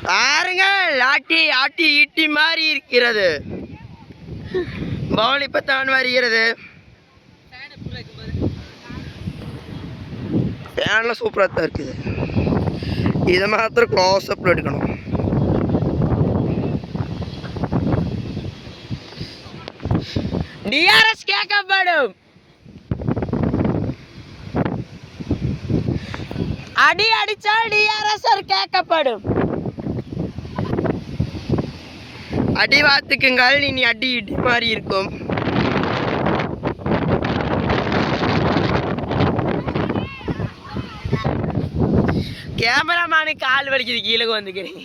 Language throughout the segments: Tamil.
பாருங்கள், ஆட்டி ஆட்டி ஈட்டி மாறி இருக்கிறது. பவுல் இப்பத்தான் வருகிறது. ஃபேன்ல சூப்பராக தான் இருக்குது. இதை மாத்திரம் க்ளோஸ் அப்ல எடுக்கணும். டிஆர்எஸ் கேட்கப்படும். அடி அடிச்சால் டிஆர்எஸ் கேட்கப்படும். அடி வாத்துக்குங்கள், இனி அடி இடி மாதிரி இருக்கும். கேமராமேனுக்கு கால் வலிக்குது, கீழே வந்துக்கிறேன்.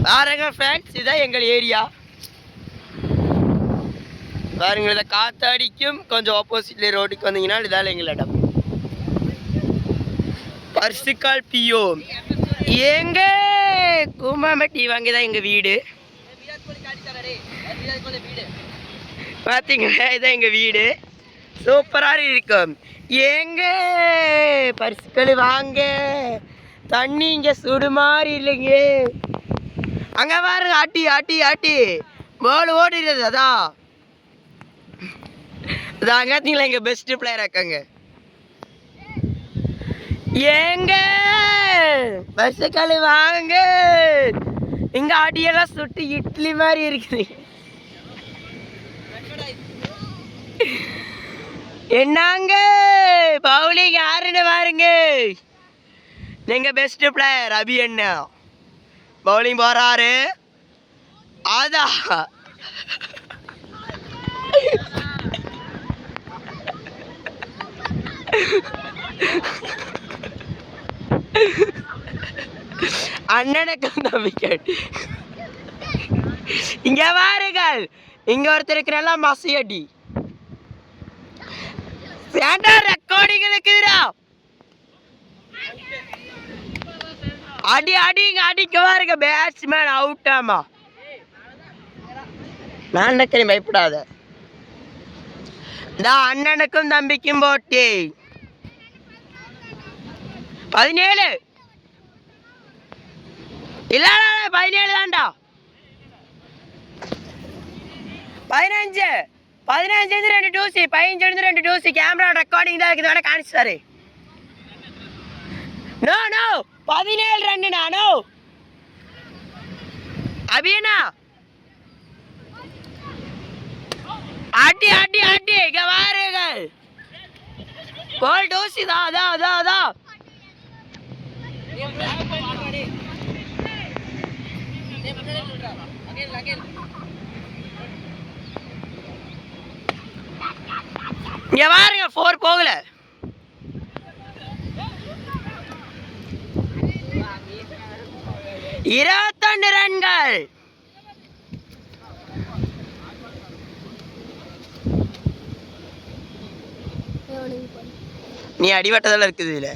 பாருங்க ஃப்ரெண்ட்ஸ், இதுதான் எங்கள் ஏரியா. பாருங்க, இதை காற்று அடிக்கும். கொஞ்சம் ஆப்போசிட்ல ரோட்டுக்கு வந்தீங்கன்னா இதால் எங்கள் இடம். பர்சுக்கால் பியோ எங்க குமாம்பட்டி வாங்கிதான் எங்கள் வீடு. பார்த்தீங்களா, இதான் எங்கள் வீடு. சூப்பராக இருக்கும். எங்க பரிசுக்கள் வாங்க. தண்ணி இங்கே சுடு மாதிரி இல்லைங்க. அங்கே பாருங்க, ஆட்டி ஆட்டி ஆட்டி பால் ஓடிடுறது. அதான் அங்காத்தீங்களா எங்கள் பெஸ்ட் பிளேயர் இருக்காங்க. எங்க பரிசுக்கள் வாங்க. இங்க ஆட்டியெல்லாம் சுட்டு இட்லி மாதிரி இருக்குது. என்னங்க பவுலிங் யாருன்னு பாருங்க. நீங்க பெஸ்ட் பிளேயர் அபி என்ன பவுலிங் போறாரு. அதான் அண்ணனுக்கு விக்கெட். இங்க பாருங்கள், இங்க ஒருத்தர் இருக்கிற மசியடி ரெக்கார்டிங் இருக்குதுடா. அடி அடிங்க அடிக்க பாருங்க. Batsman out. ஆமா, நான் நினைக்கிறேன், பயப்படாத. இந்த அண்ணனுக்கும் தம்பிக்கும் போட்டி 17 இல்ல 17 தான்டா. 15 2 டூசி 15 2 டூசி. கேமரா ரெக்கார்டிங் தான் இருக்குது, வேணா காணிச்சாரு. நோ நோ 17 ரன் நானோ அபியனா. அடி அடி அடி இங்க வாருங்கள். கோல் டூசி தான். அதான் அதான் அதான் இங்க பாருங்க, 4 போகல. இருபத்தொன்று ரன்கள். நீ அடிவட்டதெல்லாம் இருக்குது இல்ல.